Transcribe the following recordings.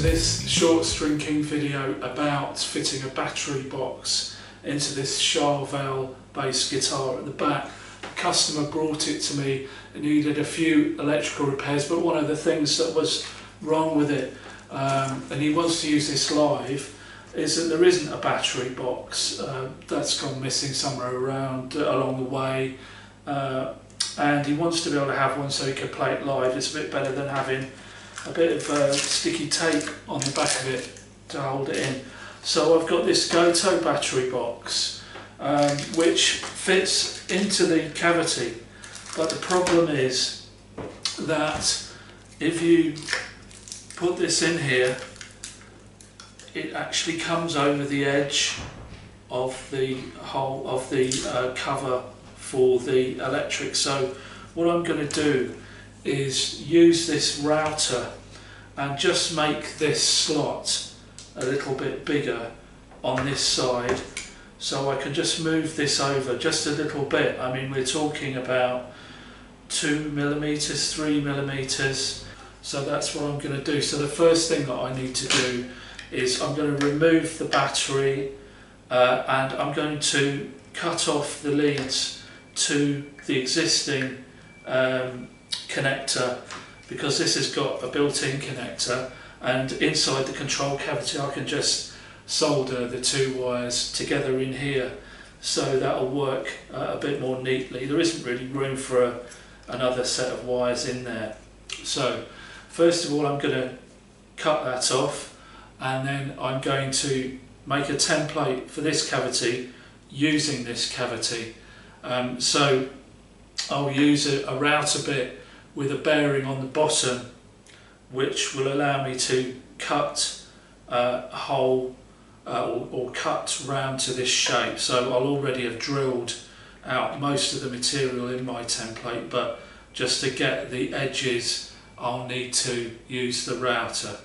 this short string king video about fitting a battery box into this Charvel bass guitar at the back. The customer brought it to me and needed a few electrical repairs, but one of the things that was wrong with it, and he wants to use this live, is that there isn't a battery box. That's gone missing somewhere around along the way, and he wants to be able to have one so he can play it live. It's a bit better than having a bit of sticky tape on the back of it to hold it in. So I've got this Gotoh battery box which fits into the cavity, but the problem is that if you put this in here, it actually comes over the edge of the whole of the cover for the electric. So what I'm going to do is use this router and just make this slot a little bit bigger on this side, so I can just move this over just a little bit. I mean, we're talking about 2 millimeters, 3 millimeters. So that's what I'm going to do. So the first thing that I need to do is I'm going to remove the battery and I'm going to cut off the leads to the existing connector, because this has got a built-in connector, and inside the control cavity I can just solder the two wires together in here, so that'll work a bit more neatly. There isn't really room for another set of wires in there. So first of all I'm going to cut that off, and then I'm going to make a template for this cavity using this cavity. So I'll use a router bit with a bearing on the bottom, which will allow me to cut a hole or cut round to this shape. So I'll already have drilled out most of the material in my template, but just to get the edges I'll need to use the router.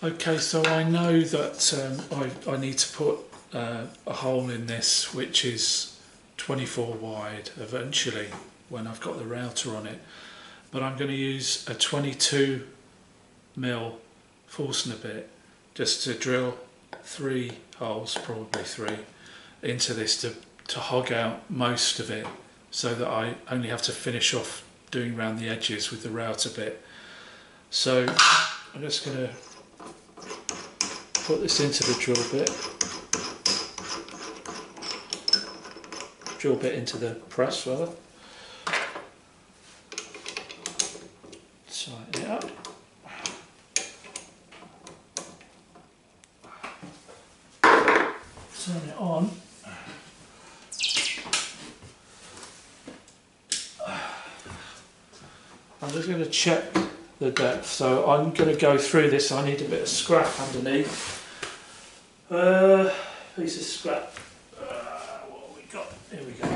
Okay, so I know that I need to put a hole in this which is 24 wide eventually when I've got the router on it, but I'm going to use a 22 mil Forstner bit just to drill 3 holes, probably 3, into this to hog out most of it, so that I only have to finish off doing around the edges with the router bit. So I'm just going to put this into the drill bit into the press rather. Tighten it up. Turn it on. I'm just going to check the depth, so I'm going to go through this. I need a bit of scrap underneath. Piece of scrap. What have we got? Here we go.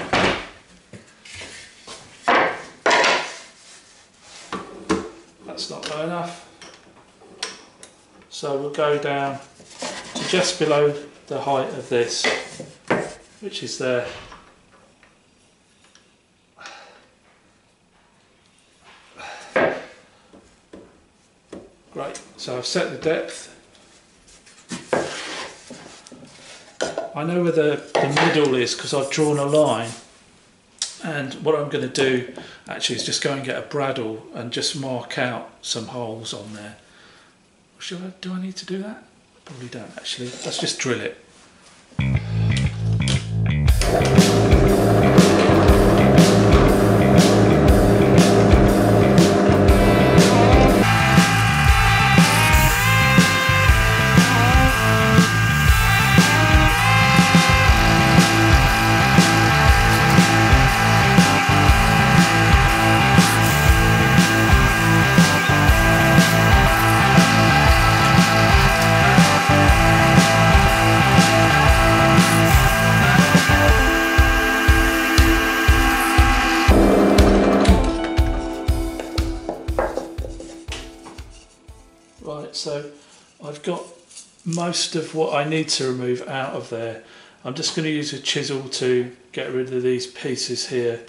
That's not low enough. So we'll go down to just below the height of this, which is there. Great, so I've set the depth. I know where the middle is because I've drawn a line, and what I'm going to do actually is just go and get a bradawl and just mark out some holes on there. Do I need to do that? Probably don't actually. Let's just drill it. Right, so I've got most of what I need to remove out of there. I'm just going to use a chisel to get rid of these pieces here.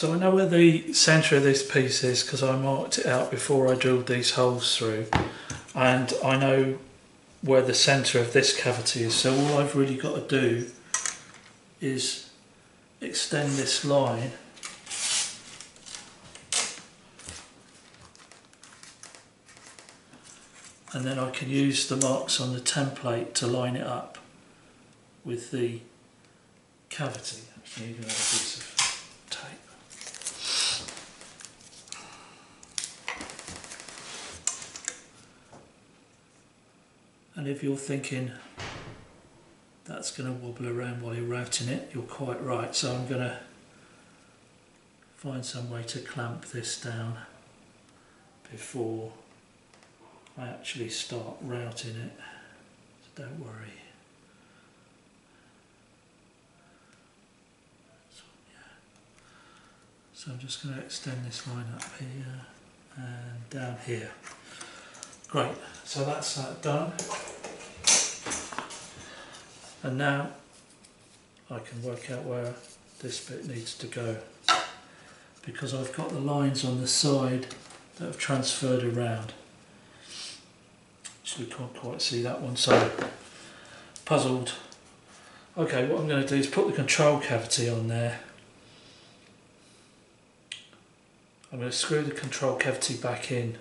So I know where the centre of this piece is because I marked it out before I drilled these holes through, and I know where the centre of this cavity is, so all I've really got to do is extend this line and then I can use the marks on the template to line it up with the cavity. Actually, you can have a piece of tape. And if you're thinking that's going to wobble around while you're routing it, you're quite right. So I'm going to find some way to clamp this down before I actually start routing it. So don't worry. So I'm just going to extend this line up here and down here. Great, so that's that done. And now I can work out where this bit needs to go, because I've got the lines on the side that have transferred around. Actually can't quite see that one, so puzzled. Okay, what I'm going to do is put the control cavity on there. I'm going to screw the control cavity back in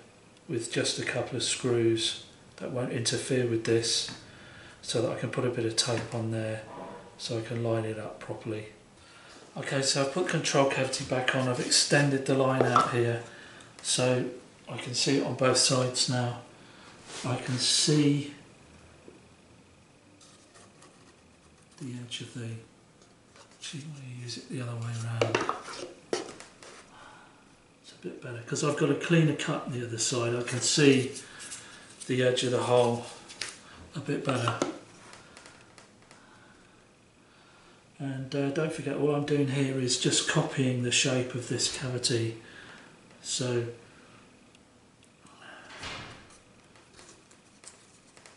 with just a couple of screws that won't interfere with this, so that I can put a bit of tape on there so I can line it up properly. Okay, so I've put the control cavity back on, I've extended the line out here so I can see it on both sides now. I can see the edge of the, actually I'm going to use it the other way around. It's a bit better because I've got a cleaner cut on the other side. I can see the edge of the hole a bit better. And don't forget, all I'm doing here is just copying the shape of this cavity. So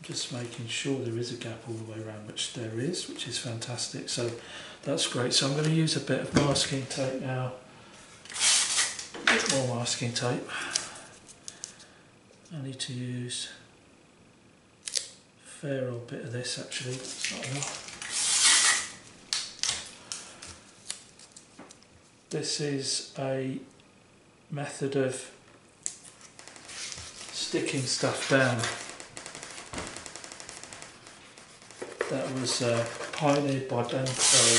just making sure there is a gap all the way around, which there is, which is fantastic. So that's great. So I'm going to use a bit of masking tape now. A bit more masking tape. I need to use a fair old bit of this actually. That's not enough. This is a method of sticking stuff down that was pioneered by Ben Crow,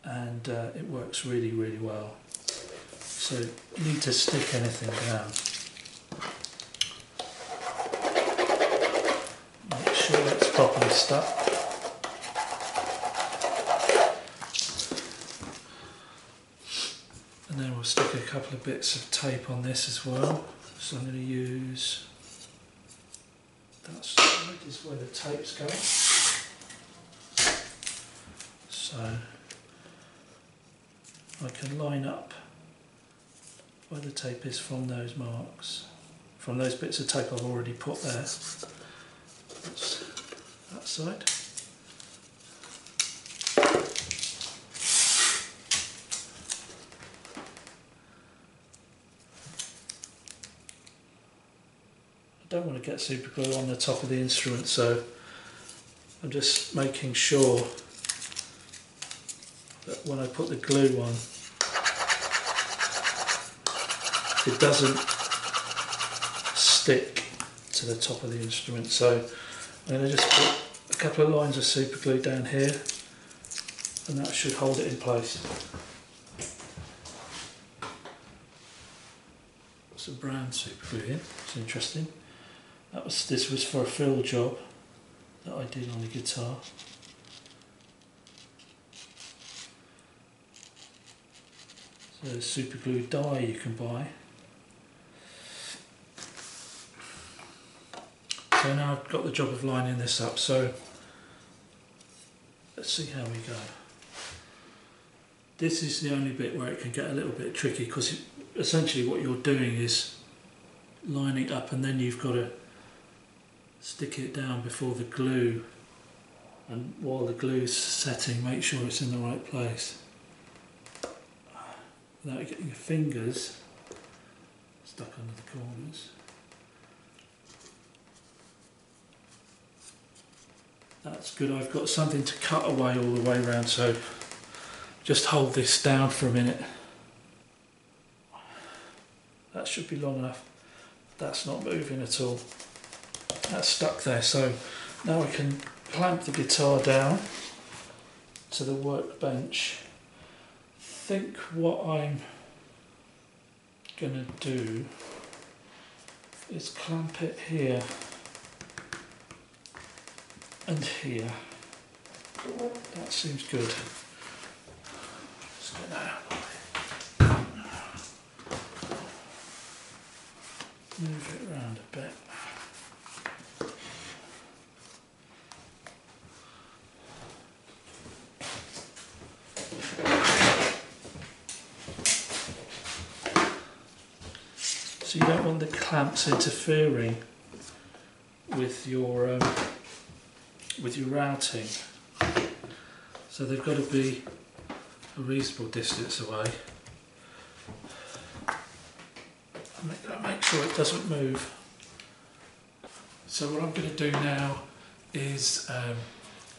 and it works really, really well. So you need to stick anything down. Make sure it's properly stuck. And then we'll stick a couple of bits of tape on this as well. So I'm going to use, that side is where the tape's going. So I can line up where the tape is from those marks, from those bits of tape I've already put there. That's that side. I don't want to get super glue on the top of the instrument, so I'm just making sure that when I put the glue on, it doesn't stick to the top of the instrument. So I'm going to just put a couple of lines of super glue down here, and that should hold it in place. Some brown super glue here, it's interesting. This was for a fill job that I did on the guitar. So there's super glue dye you can buy. So now I've got the job of lining this up, so let's see how we go. This is the only bit where it can get a little bit tricky, because essentially what you're doing is lining up and then you've got to stick it down before the glue and while the glue's setting, make sure it's in the right place without getting your fingers stuck under the corners. That's good. I've got something to cut away all the way around, so just hold this down for a minute. That should be long enough. That's not moving at all. That's stuck there, so now I can clamp the guitar down to the workbench. I think what I'm going to do is clamp it here and here. That seems good. Let's get that out of the way. Move it around a bit. So you don't want the clamps interfering with your routing. So they've got to be a reasonable distance away. Make sure it doesn't move. So what I'm going to do now is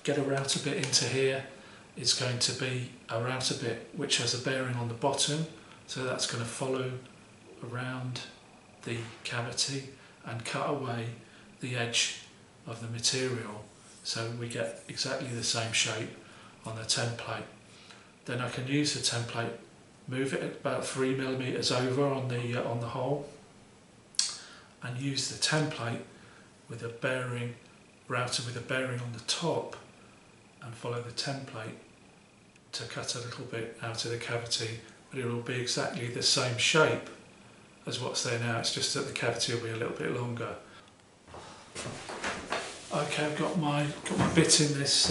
get a router bit into here. It's going to be a router bit which has a bearing on the bottom, so that's going to follow around the cavity and cut away the edge of the material so we get exactly the same shape on the template. Then I can use the template, move it about 3mm over on the hole, and use the template with a bearing, router with a bearing on the top, and follow the template to cut a little bit out of the cavity, but it will be exactly the same shape as what's there now. It's just that the cavity will be a little bit longer. Okay, I've got my bit in this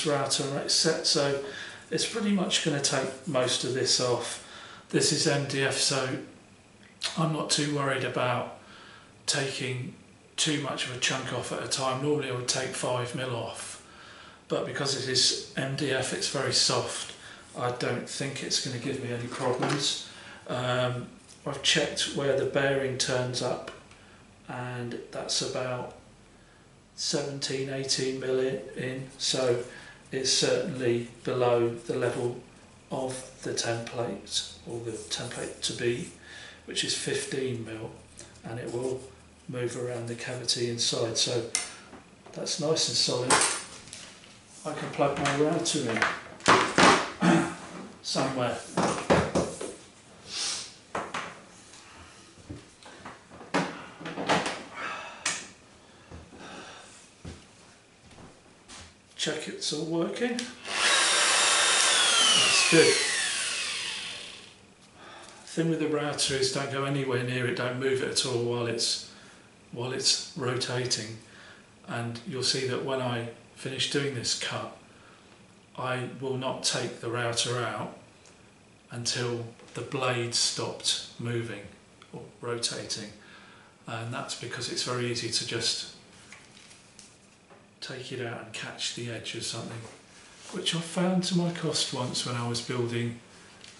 router and it's set, so it's pretty much going to take most of this off. This is MDF, so I'm not too worried about taking too much of a chunk off at a time. Normally I would take 5mm off, but because it is MDF, it's very soft. I don't think it's going to give me any problems. I've checked where the bearing turns up, and that's about 17-18mm in, so it's certainly below the level of the template, or the template to be, which is 15mm, and it will move around the cavity inside, so that's nice and solid. I can plug my router in somewhere. Check it's all working. That's good. The thing with the router is don't go anywhere near it, don't move it at all while it's rotating, and you'll see that when I finish doing this cut, I will not take the router out until the blade stopped moving or rotating, and that's because it's very easy to just take it out and catch the edge of something, which I found to my cost once when I was building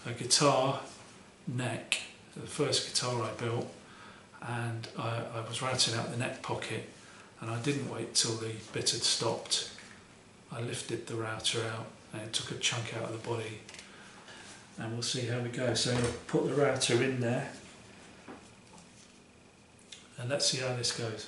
a guitar neck, the first guitar I built, and I was routing out the neck pocket, and I didn't wait till the bit had stopped. I lifted the router out and it took a chunk out of the body, and we'll see how we go. So I'll put the router in there and let's see how this goes.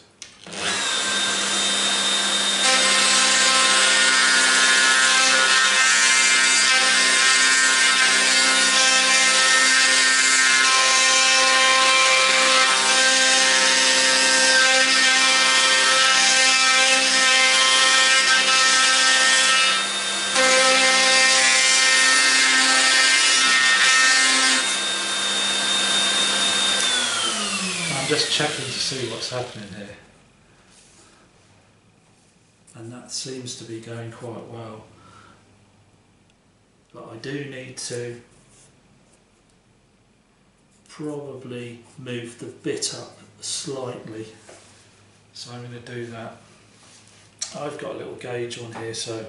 Just checking to see what's happening here, and that seems to be going quite well, but I do need to probably move the bit up slightly, so I'm going to do that. I've got a little gauge on here so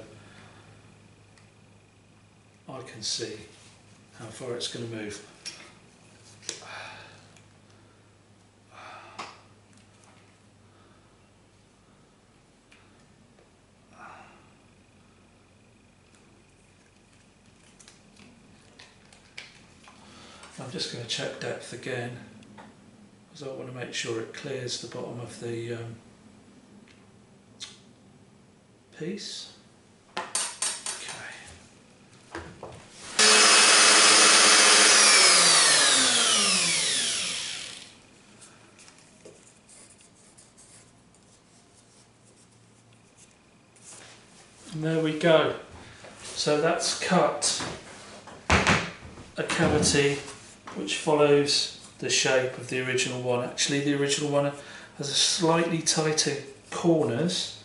I can see how far it's going to move. I'm just going to check depth again because I want to make sure it clears the bottom of the piece. Okay. And there we go. So that's cut a cavity which follows the shape of the original one. Actually, the original one has a slightly tighter corners,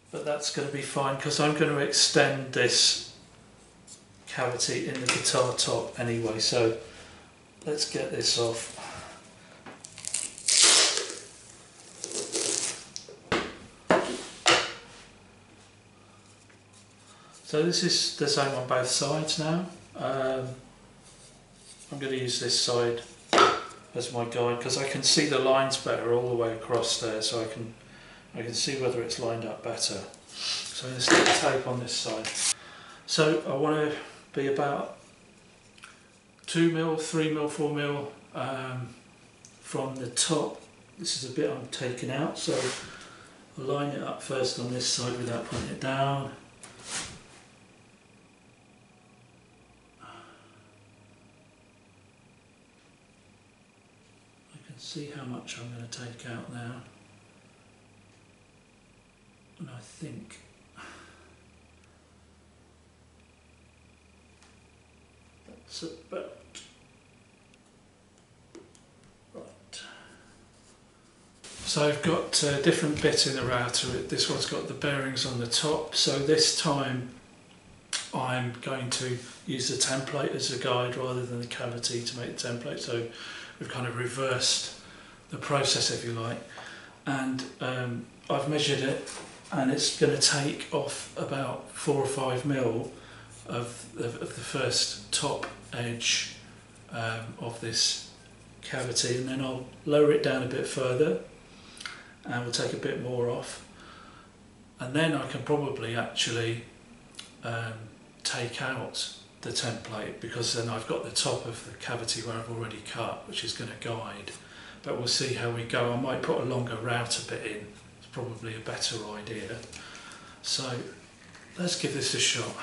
but that's going to be fine because I'm going to extend this cavity in the guitar top anyway. So let's get this off. So this is the same on both sides now. I'm going to use this side as my guide because I can see the lines better all the way across there, so I can see whether it's lined up better. So I'm going to stick the tape on this side. So I want to be about 2mm, 3mm, 4mm from the top. This is a bit I'm taking out, so I'll line it up first on this side without putting it down. See how much I'm going to take out now, and I think that's about right. So I've got a different bit in the router. This one's got the bearings on the top, so this time I'm going to use the template as a guide rather than the cavity to make the template. So we've kind of reversed the process, if you like, and I've measured it, and it's going to take off about 4 or 5mm of the first top edge of this cavity, and then I'll lower it down a bit further and we'll take a bit more off, and then I can probably actually take out the template, because then I've got the top of the cavity where I've already cut, which is going to guide. But we'll see how we go. I might put a longer router bit in. It's probably a better idea. So let's give this a shot.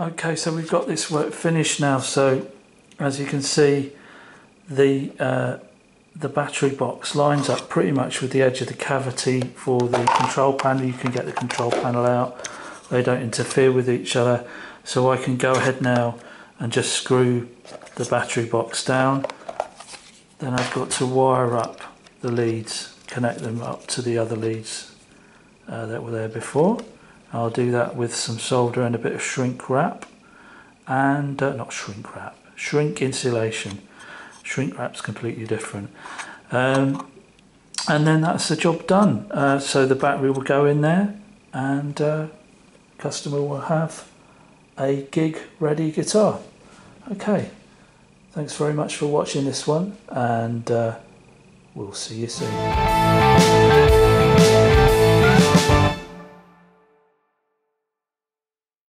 Okay, so we've got this work finished now. So as you can see, the battery box lines up pretty much with the edge of the cavity for the control panel. You can get the control panel out, they don't interfere with each other. So I can go ahead now and just screw the battery box down. Then I've got to wire up the leads, connect them up to the other leads that were there before. I'll do that with some solder and a bit of shrink wrap, and not shrink wrap, shrink insulation. Shrink wrap's completely different. And then that's the job done. So the battery will go in there, and customer will have a gig ready guitar. Okay, thanks very much for watching this one, and we'll see you soon.